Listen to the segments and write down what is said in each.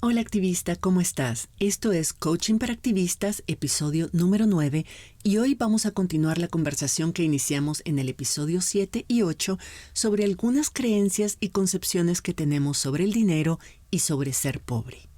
Hola activista, ¿cómo estás? Esto es Coaching para Activistas, episodio número 9, y hoy vamos a continuar la conversación que iniciamos en el episodio 7 y 8 sobre algunas creencias y concepciones que tenemos sobre el dinero y sobre ser pobre.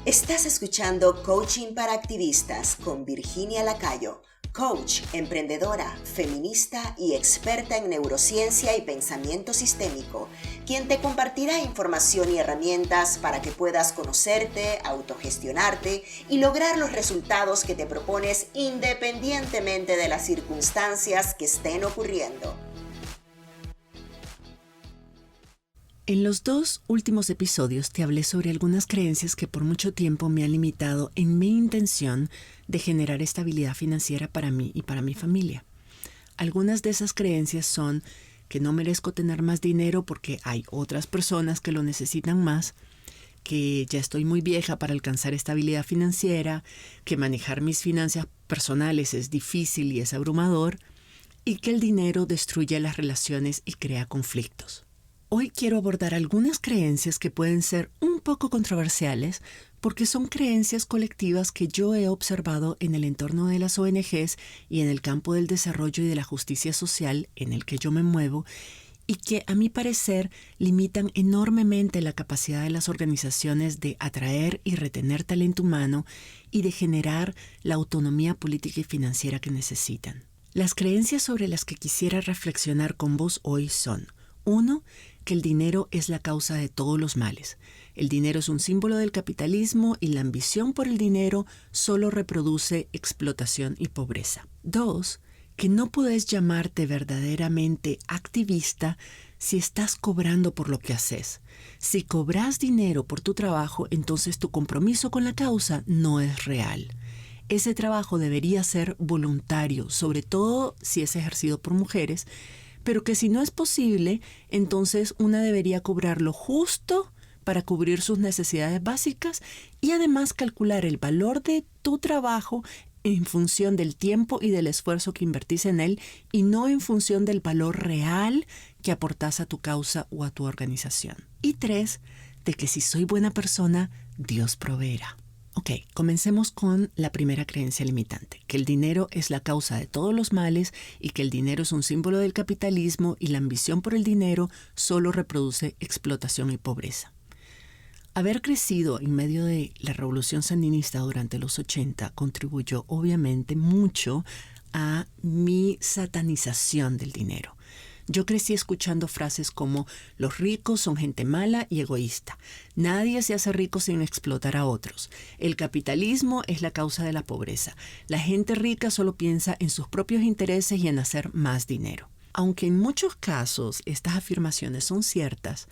Estás escuchando Coaching para Activistas con Virginia Lacayo, coach, emprendedora, feminista y experta en neurociencia y pensamiento sistémico, quien te compartirá información y herramientas para que puedas conocerte, autogestionarte y lograr los resultados que te propones independientemente de las circunstancias que estén ocurriendo. En los dos últimos episodios te hablé sobre algunas creencias que por mucho tiempo me han limitado en mi intención de generar estabilidad financiera para mí y para mi familia. Algunas de esas creencias son que no merezco tener más dinero porque hay otras personas que lo necesitan más, que ya estoy muy vieja para alcanzar estabilidad financiera, que manejar mis finanzas personales es difícil y es abrumador, y que el dinero destruye las relaciones y crea conflictos. Hoy quiero abordar algunas creencias que pueden ser un poco controversiales porque son creencias colectivas que yo he observado en el entorno de las ONGs y en el campo del desarrollo y de la justicia social en el que yo me muevo y que a mi parecer limitan enormemente la capacidad de las organizaciones de atraer y retener talento humano y de generar la autonomía política y financiera que necesitan. Las creencias sobre las que quisiera reflexionar con vos hoy son: 1. Que el dinero es la causa de todos los males. El dinero es un símbolo del capitalismo y la ambición por el dinero solo reproduce explotación y pobreza. 2. Que no puedes llamarte verdaderamente activista si estás cobrando por lo que haces. Si cobras dinero por tu trabajo, entonces tu compromiso con la causa no es real. Ese trabajo debería ser voluntario, sobre todo si es ejercido por mujeres, pero que si no es posible, entonces una debería cobrar lo justo para cubrir sus necesidades básicas y además calcular el valor de tu trabajo en función del tiempo y del esfuerzo que invertís en él y no en función del valor real que aportás a tu causa o a tu organización. Y 3, de que si soy buena persona, Dios proveerá. Ok, comencemos con la primera creencia limitante, que el dinero es la causa de todos los males y que el dinero es un símbolo del capitalismo y la ambición por el dinero solo reproduce explotación y pobreza. Haber crecido en medio de la revolución sandinista durante los 80 contribuyó obviamente mucho a mi satanización del dinero. Yo crecí escuchando frases como: los ricos son gente mala y egoísta. Nadie se hace rico sin explotar a otros. El capitalismo es la causa de la pobreza. La gente rica solo piensa en sus propios intereses y en hacer más dinero. Aunque en muchos casos estas afirmaciones son ciertas,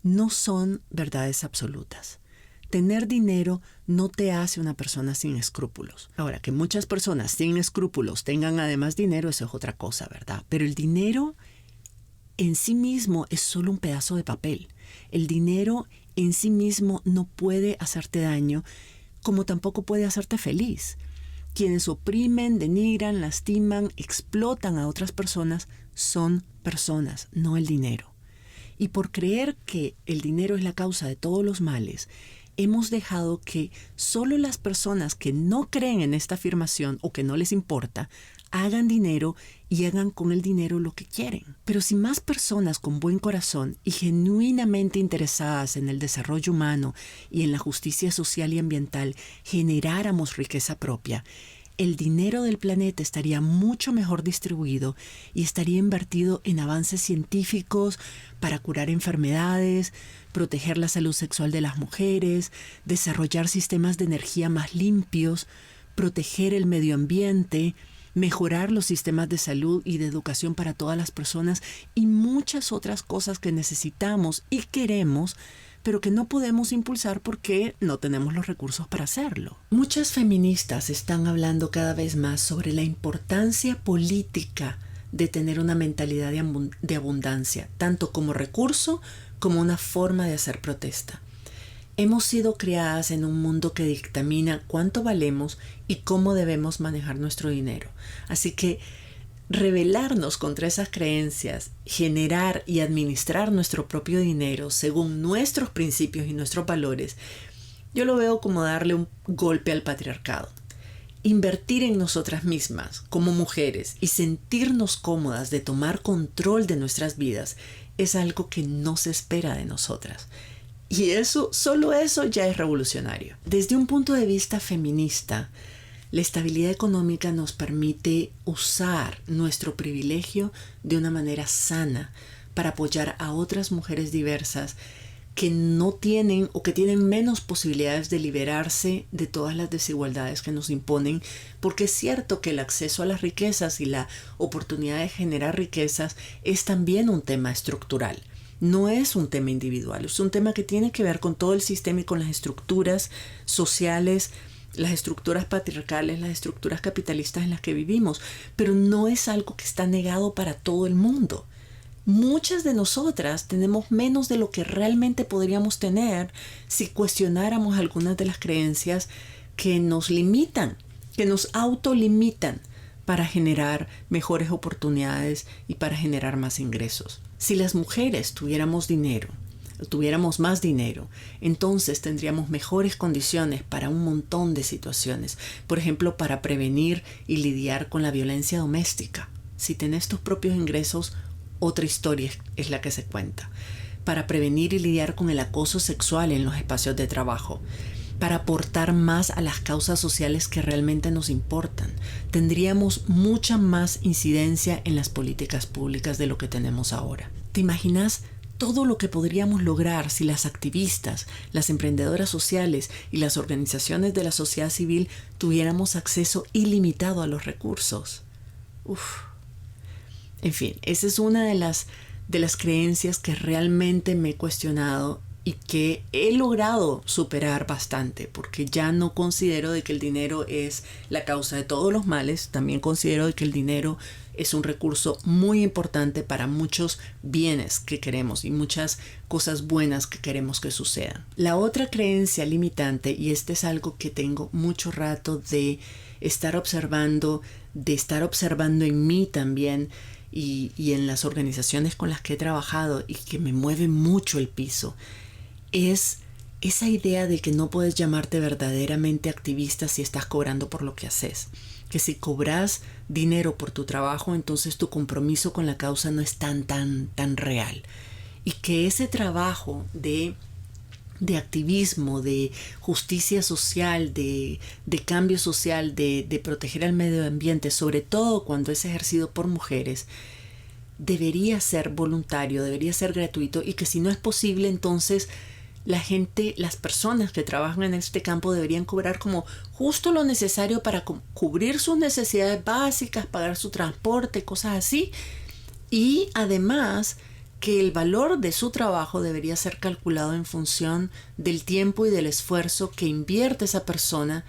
no son verdades absolutas. Tener dinero no te hace una persona sin escrúpulos. Ahora, que muchas personas sin escrúpulos tengan además dinero, eso es otra cosa, ¿verdad? Pero el dinero en sí mismo es solo un pedazo de papel. El dinero en sí mismo no puede hacerte daño, como tampoco puede hacerte feliz. Quienes oprimen, denigran, lastiman, explotan a otras personas son personas, no el dinero. Y por creer que el dinero es la causa de todos los males, hemos dejado que solo las personas que no creen en esta afirmación o que no les importa hagan dinero y hagan con el dinero lo que quieren. Pero si más personas con buen corazón y genuinamente interesadas en el desarrollo humano y en la justicia social y ambiental generáramos riqueza propia, el dinero del planeta estaría mucho mejor distribuido y estaría invertido en avances científicos para curar enfermedades, proteger la salud sexual de las mujeres, desarrollar sistemas de energía más limpios, proteger el medio ambiente, mejorar los sistemas de salud y de educación para todas las personas y muchas otras cosas que necesitamos y queremos, pero que no podemos impulsar porque no tenemos los recursos para hacerlo. Muchas feministas están hablando cada vez más sobre la importancia política de tener una mentalidad de abundancia, tanto como recurso como una forma de hacer protesta. Hemos sido creadas en un mundo que dictamina cuánto valemos y cómo debemos manejar nuestro dinero. Así que rebelarnos contra esas creencias, generar y administrar nuestro propio dinero según nuestros principios y nuestros valores, yo lo veo como darle un golpe al patriarcado. Invertir en nosotras mismas como mujeres y sentirnos cómodas de tomar control de nuestras vidas es algo que no se espera de nosotras. Y eso, solo eso ya es revolucionario. Desde un punto de vista feminista, la estabilidad económica nos permite usar nuestro privilegio de una manera sana para apoyar a otras mujeres diversas que no tienen o que tienen menos posibilidades de liberarse de todas las desigualdades que nos imponen, porque es cierto que el acceso a las riquezas y la oportunidad de generar riquezas es también un tema estructural. No es un tema individual, es un tema que tiene que ver con todo el sistema y con las estructuras sociales, las estructuras patriarcales, las estructuras capitalistas en las que vivimos, pero no es algo que está negado para todo el mundo. Muchas de nosotras tenemos menos de lo que realmente podríamos tener si cuestionáramos algunas de las creencias que nos limitan, que nos autolimitan para generar mejores oportunidades y para generar más ingresos. Si las mujeres tuviéramos más dinero, entonces tendríamos mejores condiciones para un montón de situaciones. Por ejemplo, para prevenir y lidiar con la violencia doméstica. Si tenés tus propios ingresos, otra historia es la que se cuenta. Para prevenir y lidiar con el acoso sexual en los espacios de trabajo. Para aportar más a las causas sociales que realmente nos importan. Tendríamos mucha más incidencia en las políticas públicas de lo que tenemos ahora. ¿Te imaginas todo lo que podríamos lograr si las activistas, las emprendedoras sociales y las organizaciones de la sociedad civil tuviéramos acceso ilimitado a los recursos? En fin, esa es una de las creencias que realmente me he cuestionado y que he logrado superar bastante, porque ya no considero de que el dinero es la causa de todos los males. También considero de que el dinero es un recurso muy importante para muchos bienes que queremos y muchas cosas buenas que queremos que sucedan. La otra creencia limitante, y este es algo que tengo mucho rato de estar observando en mí también y en las organizaciones con las que he trabajado y que me mueve mucho el piso, es esa idea de que no puedes llamarte verdaderamente activista si estás cobrando por lo que haces. Que si cobras dinero por tu trabajo, entonces tu compromiso con la causa no es tan real. Y que ese trabajo de activismo, de justicia social, de cambio social, de proteger al medio ambiente, sobre todo cuando es ejercido por mujeres, debería ser voluntario, debería ser gratuito, y que si no es posible, entonces las personas que trabajan en este campo deberían cobrar como justo lo necesario para cubrir sus necesidades básicas, pagar su transporte, cosas así. Y además que el valor de su trabajo debería ser calculado en función del tiempo y del esfuerzo que invierte esa persona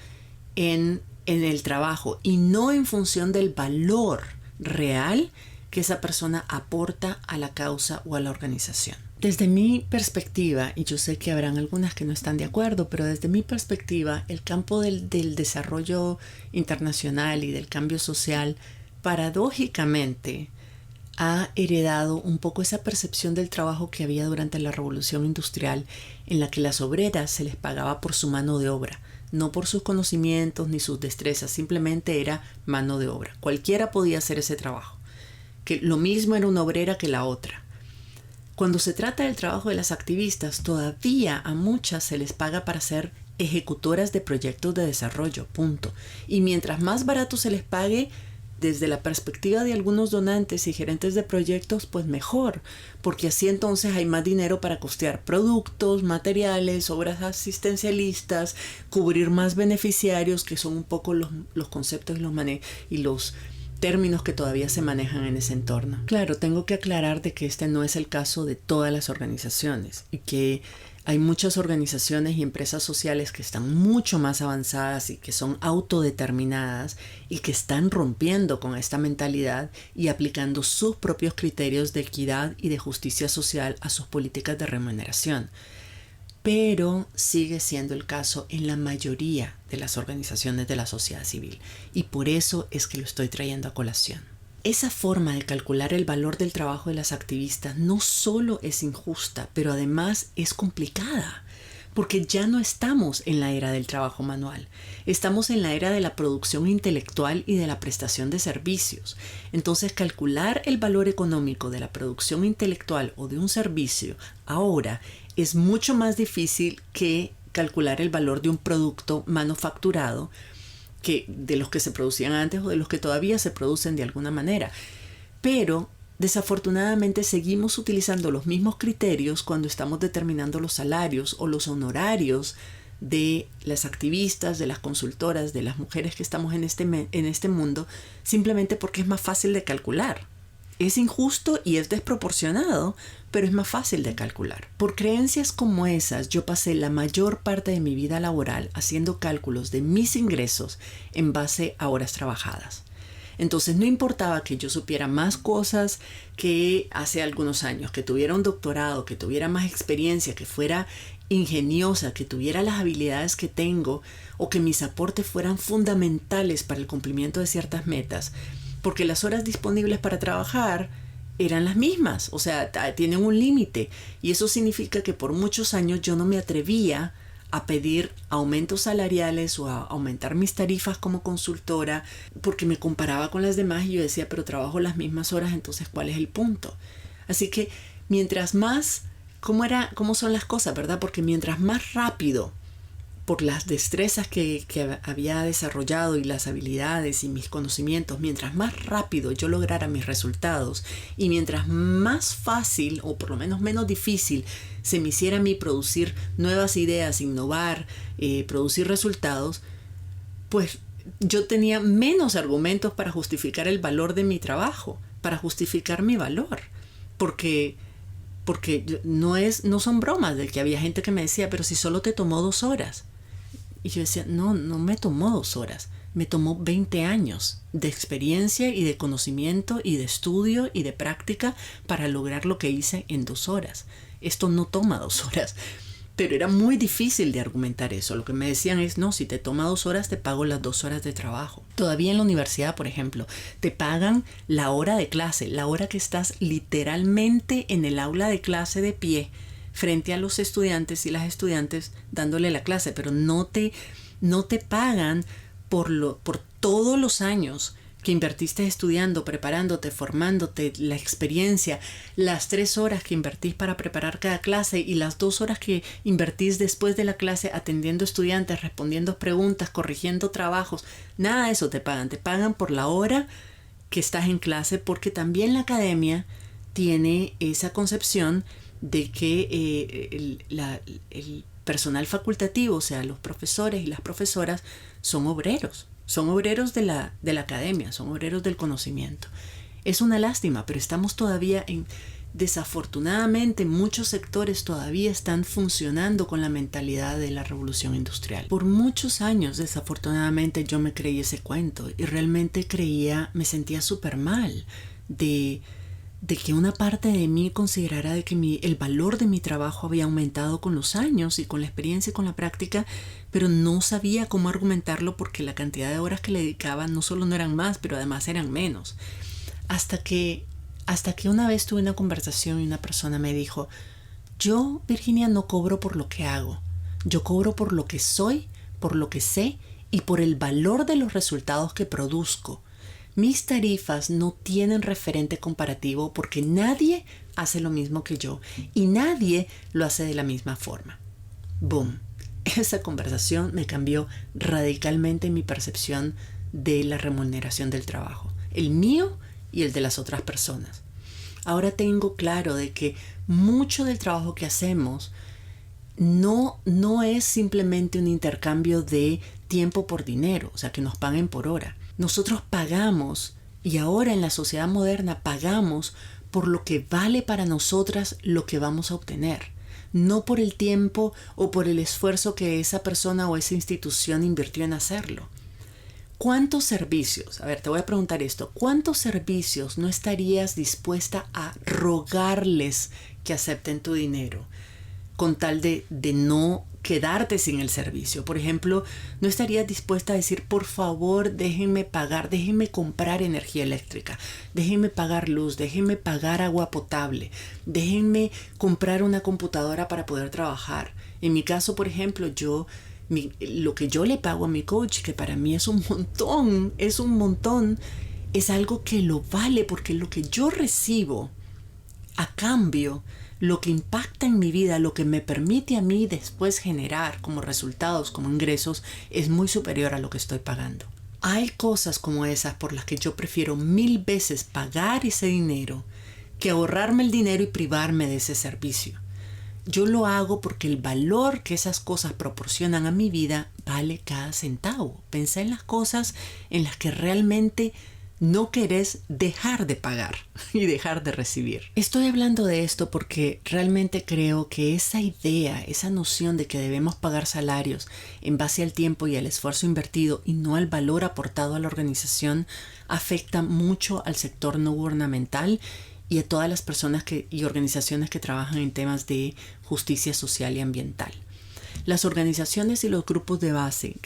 en el trabajo, y no en función del valor real que esa persona aporta a la causa o a la organización. Desde mi perspectiva, y yo sé que habrán algunas que no están de acuerdo, pero desde mi perspectiva, el campo del desarrollo internacional y del cambio social, paradójicamente, ha heredado un poco esa percepción del trabajo que había durante la Revolución Industrial, en la que las obreras se les pagaba por su mano de obra, no por sus conocimientos ni sus destrezas, simplemente era mano de obra. Cualquiera podía hacer ese trabajo, que lo mismo era una obrera que la otra. Cuando se trata del trabajo de las activistas, todavía a muchas se les paga para ser ejecutoras de proyectos de desarrollo, punto. Y mientras más barato se les pague, desde la perspectiva de algunos donantes y gerentes de proyectos, pues mejor, porque así entonces hay más dinero para costear productos, materiales, obras asistencialistas, cubrir más beneficiarios, que son un poco los conceptos y los términos que todavía se manejan en ese entorno. Claro, tengo que aclarar de que este no es el caso de todas las organizaciones, y que hay muchas organizaciones y empresas sociales que están mucho más avanzadas y que son autodeterminadas y que están rompiendo con esta mentalidad y aplicando sus propios criterios de equidad y de justicia social a sus políticas de remuneración. Pero sigue siendo el caso en la mayoría de las organizaciones de la sociedad civil, y por eso es que lo estoy trayendo a colación. Esa forma de calcular el valor del trabajo de las activistas no solo es injusta, pero además es complicada, porque ya no estamos en la era del trabajo manual, estamos en la era de la producción intelectual y de la prestación de servicios. Entonces, calcular el valor económico de la producción intelectual o de un servicio ahora es mucho más difícil que calcular el valor de un producto manufacturado, que de los que se producían antes o de los que todavía se producen de alguna manera. Pero desafortunadamente seguimos utilizando los mismos criterios cuando estamos determinando los salarios o los honorarios de las activistas, de las consultoras, de las mujeres que estamos en este mundo, simplemente porque es más fácil de calcular. Es injusto y es desproporcionado, pero es más fácil de calcular. Por creencias como esas, yo pasé la mayor parte de mi vida laboral haciendo cálculos de mis ingresos en base a horas trabajadas. Entonces no importaba que yo supiera más cosas que hace algunos años, que tuviera un doctorado, que tuviera más experiencia, que fuera ingeniosa, que tuviera las habilidades que tengo o que mis aportes fueran fundamentales para el cumplimiento de ciertas metas, porque las horas disponibles para trabajar eran las mismas, o sea, tienen un límite, y eso significa que por muchos años yo no me atrevía a pedir aumentos salariales o a aumentar mis tarifas como consultora, porque me comparaba con las demás y yo decía, pero trabajo las mismas horas, entonces ¿cuál es el punto? Así que mientras más, ¿cómo son las cosas, verdad? Porque mientras más rápido, por las destrezas que había desarrollado y las habilidades y mis conocimientos, mientras más rápido yo lograra mis resultados y mientras más fácil o por lo menos menos difícil se me hiciera a mí producir nuevas ideas, innovar, producir resultados, pues yo tenía menos argumentos para justificar el valor de mi trabajo, para justificar mi valor, porque no son bromas de que había gente que me decía, pero si solo te tomó 2 horas. Y yo decía, no me tomó 2 horas, me tomó 20 años de experiencia y de conocimiento y de estudio y de práctica para lograr lo que hice en 2 horas. Esto no toma 2 horas. Pero era muy difícil de argumentar eso. Lo que me decían es, no, si te toma 2 horas, te pago las 2 horas de trabajo. Todavía en la universidad, por ejemplo, te pagan la hora de clase, la hora que estás literalmente en el aula de clase de pie, frente a los estudiantes y las estudiantes dándole la clase, pero no te pagan por todos los años que invertiste estudiando, preparándote, formándote, la experiencia, las 3 horas que invertís para preparar cada clase y las 2 horas que invertís después de la clase atendiendo estudiantes, respondiendo preguntas, corrigiendo trabajos. Nada de eso te pagan por la hora que estás en clase, porque también la academia tiene esa concepción de que el personal facultativo, o sea, los profesores y las profesoras, son obreros de la academia, son obreros del conocimiento. Es una lástima, pero estamos todavía desafortunadamente, muchos sectores todavía están funcionando con la mentalidad de la revolución industrial. Por muchos años, desafortunadamente, yo me creí ese cuento y realmente me sentía súper mal de que una parte de mí considerara de que el valor de mi trabajo había aumentado con los años y con la experiencia y con la práctica, pero no sabía cómo argumentarlo porque la cantidad de horas que le dedicaba no solo no eran más, pero además eran menos. Hasta que una vez tuve una conversación y una persona me dijo, yo, Virginia, no cobro por lo que hago, yo cobro por lo que soy, por lo que sé y por el valor de los resultados que produzco. Mis tarifas no tienen referente comparativo porque nadie hace lo mismo que yo y nadie lo hace de la misma forma. ¡Boom! Esa conversación me cambió radicalmente mi percepción de la remuneración del trabajo, el mío y el de las otras personas. Ahora tengo claro de que mucho del trabajo que hacemos no es simplemente un intercambio de tiempo por dinero, o sea, que nos paguen por hora. Nosotros pagamos, y ahora en la sociedad moderna pagamos por lo que vale para nosotras lo que vamos a obtener, no por el tiempo o por el esfuerzo que esa persona o esa institución invirtió en hacerlo. ¿Cuántos servicios? A ver, te voy a preguntar esto. ¿Cuántos servicios no estarías dispuesta a rogarles que acepten tu dinero? con tal de no quedarte sin el servicio. Por ejemplo, no estarías dispuesta a decir, por favor, déjenme comprar energía eléctrica, déjenme pagar luz, déjenme pagar agua potable, déjenme comprar una computadora para poder trabajar. En mi caso, por ejemplo, lo que yo le pago a mi coach, que para mí es un montón, es algo que lo vale, porque lo que yo recibo a cambio, lo que impacta en mi vida, lo que me permite a mí después generar como resultados, como ingresos, es muy superior a lo que estoy pagando. Hay cosas como esas por las que yo prefiero 1000 veces pagar ese dinero que ahorrarme el dinero y privarme de ese servicio. Yo lo hago porque el valor que esas cosas proporcionan a mi vida vale cada centavo. Pensá en las cosas en las que realmente no querés dejar de pagar y dejar de recibir. Estoy hablando de esto porque realmente creo que esa idea, esa noción de que debemos pagar salarios en base al tiempo y al esfuerzo invertido y no al valor aportado a la organización, afecta mucho al sector no gubernamental y a todas las personas y organizaciones que trabajan en temas de justicia social y ambiental. Las organizaciones y los grupos de base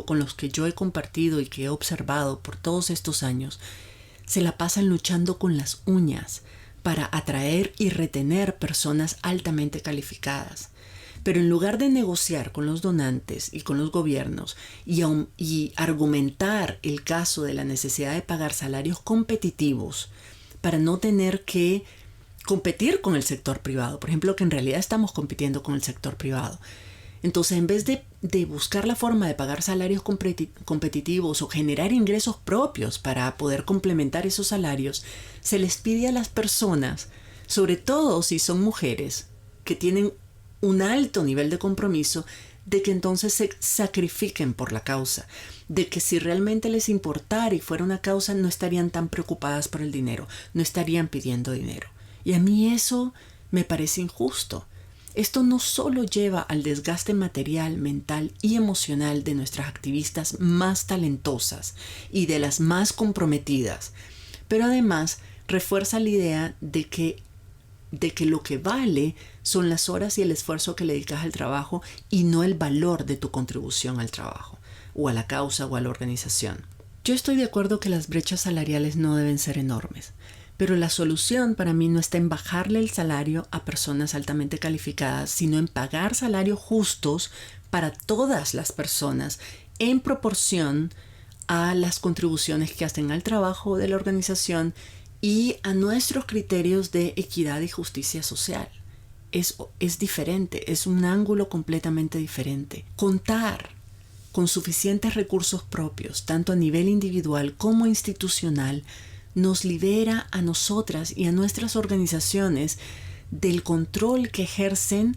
con los que yo he compartido y que he observado por todos estos años se la pasan luchando con las uñas para atraer y retener personas altamente calificadas. Pero en lugar de negociar con los donantes y con los gobiernos y argumentar el caso de la necesidad de pagar salarios competitivos para no tener que competir con el sector privado, por ejemplo, que en realidad estamos compitiendo con el sector privado. Entonces, en vez de buscar la forma de pagar salarios competitivos o generar ingresos propios para poder complementar esos salarios, se les pide a las personas, sobre todo si son mujeres, que tienen un alto nivel de compromiso, de que entonces se sacrifiquen por la causa, de que si realmente les importara y fuera una causa, no estarían tan preocupadas por el dinero, no estarían pidiendo dinero. Y a mí eso me parece injusto. Esto no solo lleva al desgaste material, mental y emocional de nuestras activistas más talentosas y de las más comprometidas, pero además refuerza la idea de que lo que vale son las horas y el esfuerzo que le dedicas al trabajo y no el valor de tu contribución al trabajo, o a la causa o a la organización. Yo estoy de acuerdo que las brechas salariales no deben ser enormes, pero la solución para mí no está en bajarle el salario a personas altamente calificadas, sino en pagar salarios justos para todas las personas en proporción a las contribuciones que hacen al trabajo de la organización y a nuestros criterios de equidad y justicia social. Es diferente, es un ángulo completamente diferente. Contar con suficientes recursos propios, tanto a nivel individual como institucional, nos libera a nosotras y a nuestras organizaciones del control que ejercen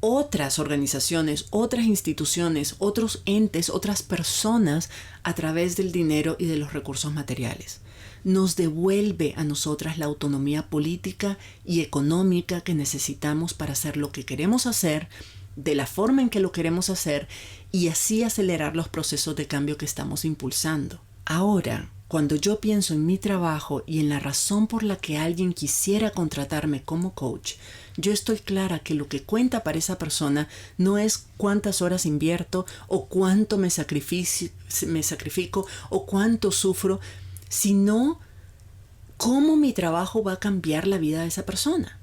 otras organizaciones, otras instituciones, otros entes, otras personas a través del dinero y de los recursos materiales. Nos devuelve a nosotras la autonomía política y económica que necesitamos para hacer lo que queremos hacer, de la forma en que lo queremos hacer y así acelerar los procesos de cambio que estamos impulsando. Ahora, cuando yo pienso en mi trabajo y en la razón por la que alguien quisiera contratarme como coach, yo estoy clara que lo que cuenta para esa persona no es cuántas horas invierto o cuánto me sacrifico o cuánto sufro, sino cómo mi trabajo va a cambiar la vida de esa persona.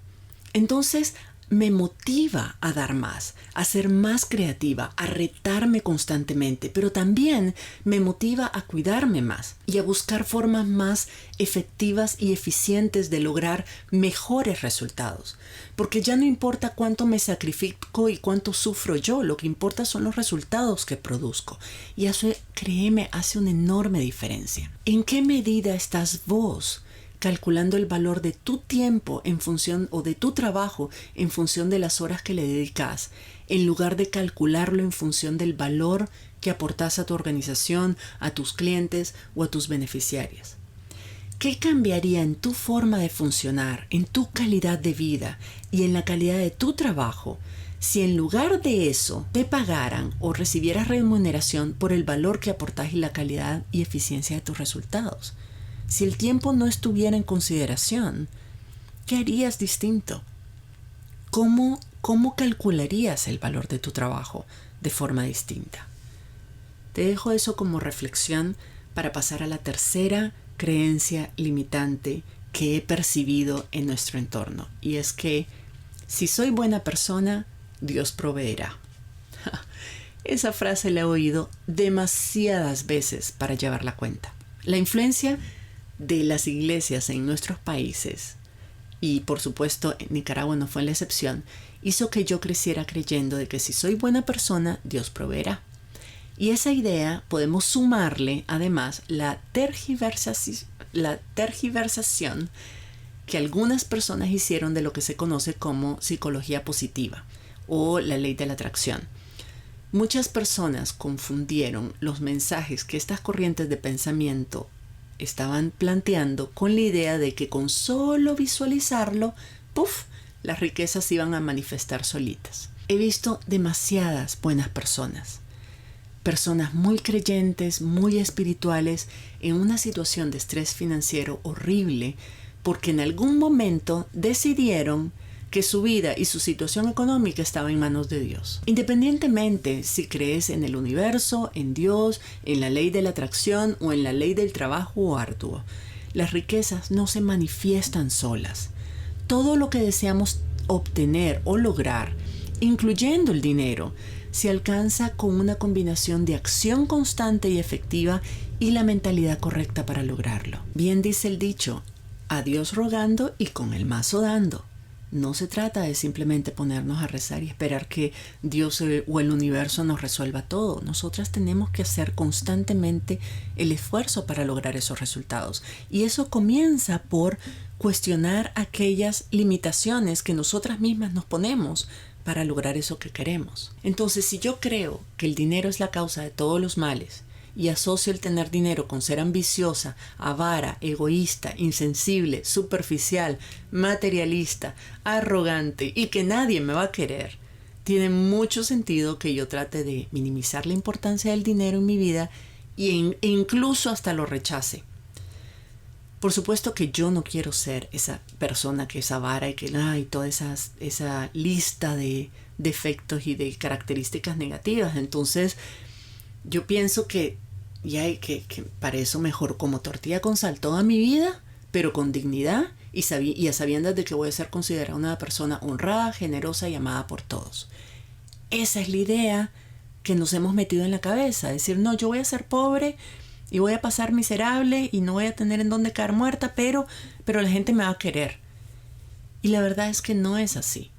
Entonces, me motiva a dar más, a ser más creativa, a retarme constantemente, pero también me motiva a cuidarme más y a buscar formas más efectivas y eficientes de lograr mejores resultados. Porque ya no importa cuánto me sacrifico y cuánto sufro yo, lo que importa son los resultados que produzco. Y eso, créeme, hace una enorme diferencia. ¿En qué medida estás vos calculando el valor de tu tiempo en función o de tu trabajo en función de las horas que le dedicas, en lugar de calcularlo en función del valor que aportas a tu organización, a tus clientes o a tus beneficiarios? ¿Qué cambiaría en tu forma de funcionar, en tu calidad de vida y en la calidad de tu trabajo si en lugar de eso te pagaran o recibieras remuneración por el valor que aportas y la calidad y eficiencia de tus resultados? Si el tiempo no estuviera en consideración, ¿qué harías distinto? ¿Cómo ¿cómo calcularías el valor de tu trabajo de forma distinta? Te dejo eso como reflexión para pasar a la tercera creencia limitante que he percibido en nuestro entorno. Y es que si soy buena persona, Dios proveerá. Esa frase la he oído demasiadas veces para llevarla cuenta. La influencia de las iglesias en nuestros países, y por supuesto en Nicaragua no fue la excepción, hizo que yo creciera creyendo de que si soy buena persona, Dios proveerá. Y esa idea podemos sumarle además la tergiversación que algunas personas hicieron de lo que se conoce como psicología positiva o la ley de la atracción. Muchas personas confundieron los mensajes que estas corrientes de pensamiento estaban planteando con la idea de que con solo visualizarlo, ¡puf!, las riquezas iban a manifestar solitas. He visto demasiadas buenas personas muy creyentes, muy espirituales, en una situación de estrés financiero horrible, porque en algún momento decidieron que su vida y su situación económica estaba en manos de Dios. Independientemente si crees en el universo, en Dios, en la ley de la atracción o en la ley del trabajo arduo, las riquezas no se manifiestan solas. Todo lo que deseamos obtener o lograr, incluyendo el dinero, se alcanza con una combinación de acción constante y efectiva y la mentalidad correcta para lograrlo. Bien dice el dicho, a Dios rogando y con el mazo dando. No se trata de simplemente ponernos a rezar y esperar que Dios o el universo nos resuelva todo. Nosotras tenemos que hacer constantemente el esfuerzo para lograr esos resultados. Y eso comienza por cuestionar aquellas limitaciones que nosotras mismas nos ponemos para lograr eso que queremos. Entonces, si yo creo que el dinero es la causa de todos los males y asocio el tener dinero con ser ambiciosa, avara, egoísta, insensible, superficial, materialista, arrogante y que nadie me va a querer, tiene mucho sentido que yo trate de minimizar la importancia del dinero en mi vida e incluso hasta lo rechace. Por supuesto que yo no quiero ser esa persona que es avara y que hay toda esa lista de defectos y de características negativas. Entonces, yo pienso que para eso mejor como tortilla con sal toda mi vida, pero con dignidad y a sabiendas de que voy a ser considerada una persona honrada, generosa y amada por todos. Esa es la idea que nos hemos metido en la cabeza. Decir, no, yo voy a ser pobre y voy a pasar miserable y no voy a tener en dónde caer muerta, pero la gente me va a querer. Y la verdad es que no es así.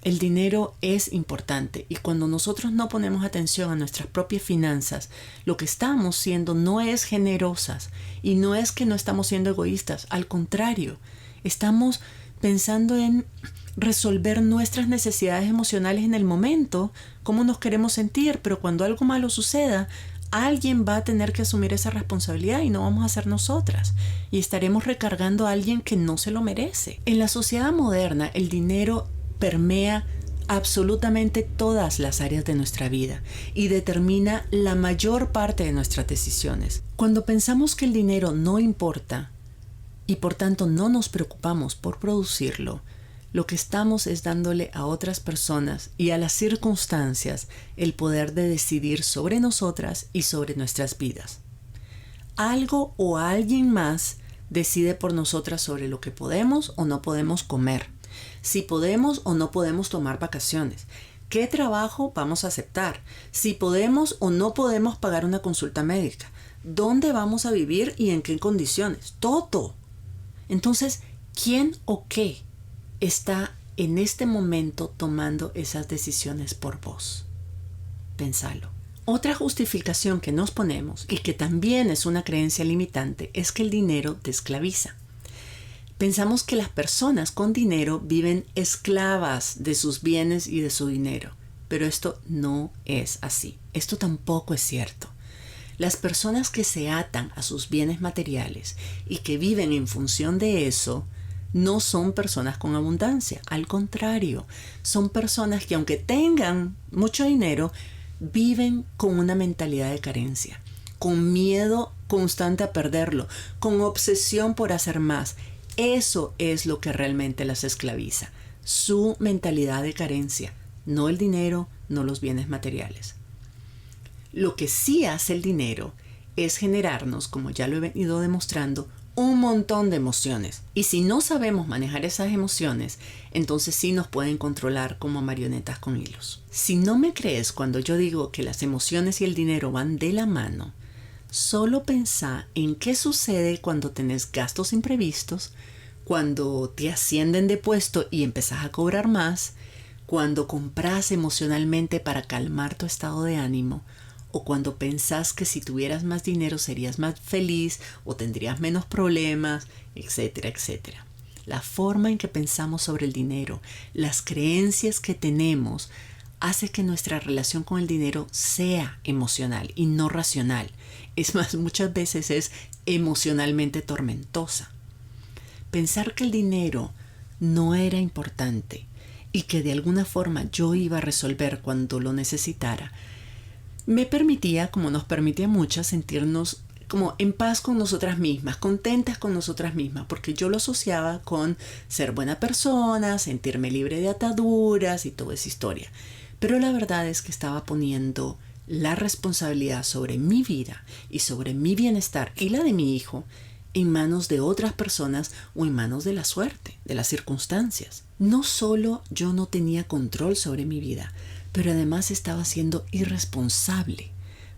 El dinero es importante y cuando nosotros no ponemos atención a nuestras propias finanzas, lo que estamos siendo no es generosas y no es que no estamos siendo egoístas. Al contrario, estamos pensando en resolver nuestras necesidades emocionales en el momento, cómo nos queremos sentir, pero cuando algo malo suceda, alguien va a tener que asumir esa responsabilidad y no vamos a ser nosotras. Y estaremos recargando a alguien que no se lo merece. En la sociedad moderna, el dinero permea absolutamente todas las áreas de nuestra vida y determina la mayor parte de nuestras decisiones. Cuando pensamos que el dinero no importa y por tanto no nos preocupamos por producirlo, lo que estamos es dándole a otras personas y a las circunstancias el poder de decidir sobre nosotras y sobre nuestras vidas. Algo o alguien más decide por nosotras sobre lo que podemos o no podemos comer, si podemos o no podemos tomar vacaciones, qué trabajo vamos a aceptar, si podemos o no podemos pagar una consulta médica, dónde vamos a vivir y en qué condiciones, todo. Entonces, ¿quién o qué está en este momento tomando esas decisiones por vos? Pensalo. Otra justificación que nos ponemos y que también es una creencia limitante es que el dinero te esclaviza. Pensamos que las personas con dinero viven esclavas de sus bienes y de su dinero, pero esto no es así. Esto tampoco es cierto. Las personas que se atan a sus bienes materiales y que viven en función de eso no son personas con abundancia. Al contrario, son personas que aunque tengan mucho dinero, viven con una mentalidad de carencia, con miedo constante a perderlo, con obsesión por hacer más. Eso es lo que realmente las esclaviza. su mentalidad de carencia, no el dinero, no los bienes materiales. Lo que sí hace el dinero es generarnos, como ya lo he venido demostrando, un montón de emociones. Y si no sabemos manejar esas emociones, entonces sí nos pueden controlar como marionetas con hilos. Si no me crees cuando yo digo que las emociones y el dinero van de la mano, solo pensá en qué sucede cuando tenés gastos imprevistos, cuando te ascienden de puesto y empezás a cobrar más, cuando compras emocionalmente para calmar tu estado de ánimo, o cuando pensás que si tuvieras más dinero serías más feliz o tendrías menos problemas, etcétera, etcétera. La forma en que pensamos sobre el dinero, las creencias que tenemos, hace que nuestra relación con el dinero sea emocional y no racional. Es más, muchas veces es emocionalmente tormentosa. Pensar que el dinero no era importante y que de alguna forma yo iba a resolver cuando lo necesitara, me permitía, como nos permite a muchas, sentirnos como en paz con nosotras mismas, contentas con nosotras mismas, porque yo lo asociaba con ser buena persona, sentirme libre de ataduras y toda esa historia. Pero la verdad es que estaba poniendo la responsabilidad sobre mi vida y sobre mi bienestar y la de mi hijo en manos de otras personas o en manos de la suerte, de las circunstancias. No solo yo no tenía control sobre mi vida, pero además estaba siendo irresponsable,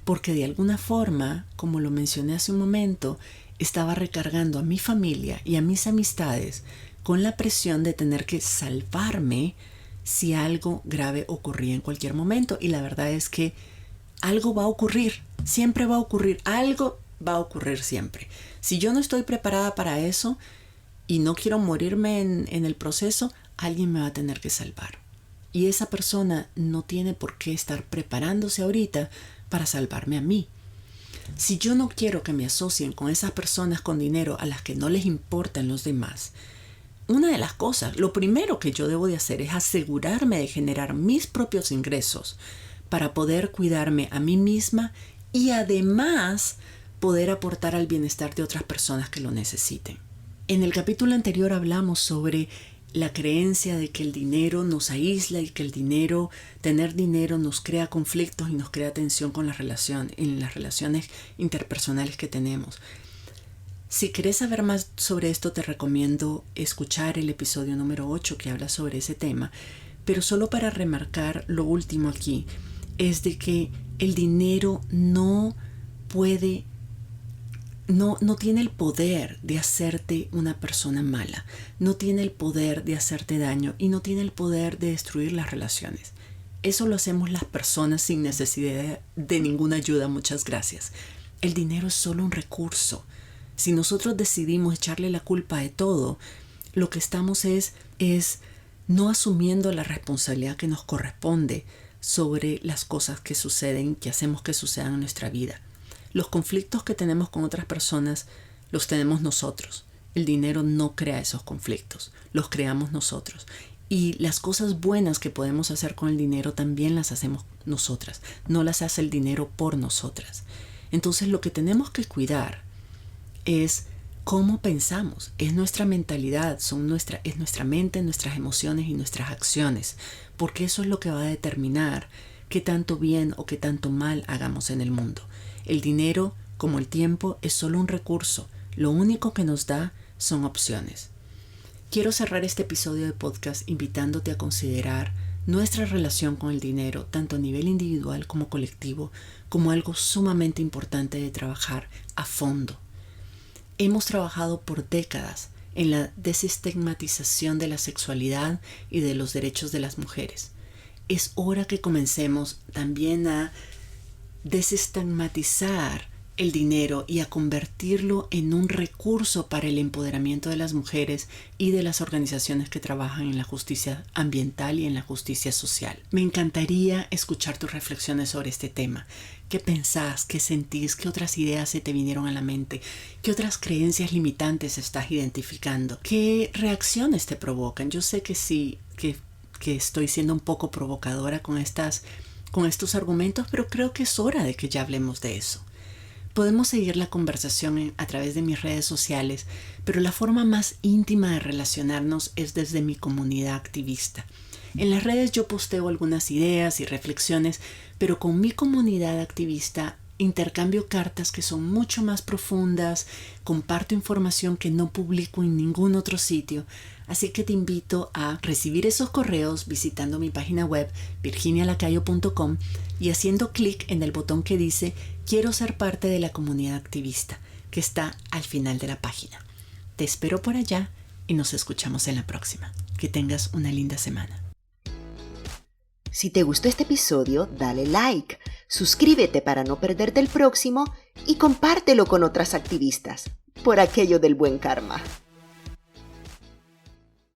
porque de alguna forma, como lo mencioné hace un momento, estaba recargando a mi familia y a mis amistades con la presión de tener que salvarme si algo grave ocurría en cualquier momento. Y la verdad es que algo va a ocurrir, siempre va a ocurrir, algo va a ocurrir siempre. Si yo no estoy preparada para eso y no quiero morirme en el proceso, alguien me va a tener que salvar. Y esa persona no tiene por qué estar preparándose ahorita para salvarme a mí. Si yo no quiero que me asocien con esas personas con dinero a las que no les importan los demás, una de las cosas, lo primero que yo debo de hacer es asegurarme de generar mis propios ingresos para poder cuidarme a mí misma y además poder aportar al bienestar de otras personas que lo necesiten. En el capítulo anterior hablamos sobre la creencia de que el dinero nos aísla y que tener dinero nos crea conflictos y nos crea tensión con en las relaciones interpersonales que tenemos. Si querés saber más sobre esto, te recomiendo escuchar el episodio número 8 que habla sobre ese tema. Pero solo para remarcar lo último aquí, es de que el dinero no tiene el poder de hacerte una persona mala, no tiene el poder de hacerte daño y no tiene el poder de destruir las relaciones. Eso lo hacemos las personas sin necesidad de ninguna ayuda, muchas gracias. El dinero es solo un recurso. Si nosotros decidimos echarle la culpa de todo, lo que estamos es no asumiendo la responsabilidad que nos corresponde sobre las cosas que suceden, que hacemos que sucedan en nuestra vida. Los conflictos que tenemos con otras personas los tenemos nosotros. El dinero no crea esos conflictos, los creamos nosotros. Y las cosas buenas que podemos hacer con el dinero también las hacemos nosotras, no las hace el dinero por nosotras. Entonces lo que tenemos que cuidar es cómo pensamos, es nuestra mentalidad, es nuestra mente, nuestras emociones y nuestras acciones, porque eso es lo que va a determinar qué tanto bien o qué tanto mal hagamos en el mundo. El dinero, como el tiempo, es solo un recurso. Lo único que nos da son opciones. Quiero cerrar este episodio de podcast invitándote a considerar nuestra relación con el dinero, tanto a nivel individual como colectivo, como algo sumamente importante de trabajar a fondo. Hemos trabajado por décadas en la desestigmatización de la sexualidad y de los derechos de las mujeres. Es hora que comencemos también a desestigmatizar el dinero y a convertirlo en un recurso para el empoderamiento de las mujeres y de las organizaciones que trabajan en la justicia ambiental y en la justicia social. Me encantaría escuchar tus reflexiones sobre este tema. ¿Qué pensás? ¿Qué sentís? ¿Qué otras ideas se te vinieron a la mente? ¿Qué otras creencias limitantes estás identificando? ¿Qué reacciones te provocan? Yo sé que sí, que estoy siendo un poco provocadora con estos argumentos, pero creo que es hora de que ya hablemos de eso. Podemos seguir la conversación a través de mis redes sociales, pero la forma más íntima de relacionarnos es desde mi comunidad activista. En las redes yo posteo algunas ideas y reflexiones, pero con mi comunidad activista intercambio cartas que son mucho más profundas, comparto información que no publico en ningún otro sitio, así que te invito a recibir esos correos visitando mi página web virginialacayo.com y haciendo clic en el botón que dice "Quiero ser parte de la comunidad activista", que está al final de la página. Te espero por allá y nos escuchamos en la próxima. Que tengas una linda semana. Si te gustó este episodio, dale like, suscríbete para no perderte el próximo y compártelo con otras activistas, por aquello del buen karma.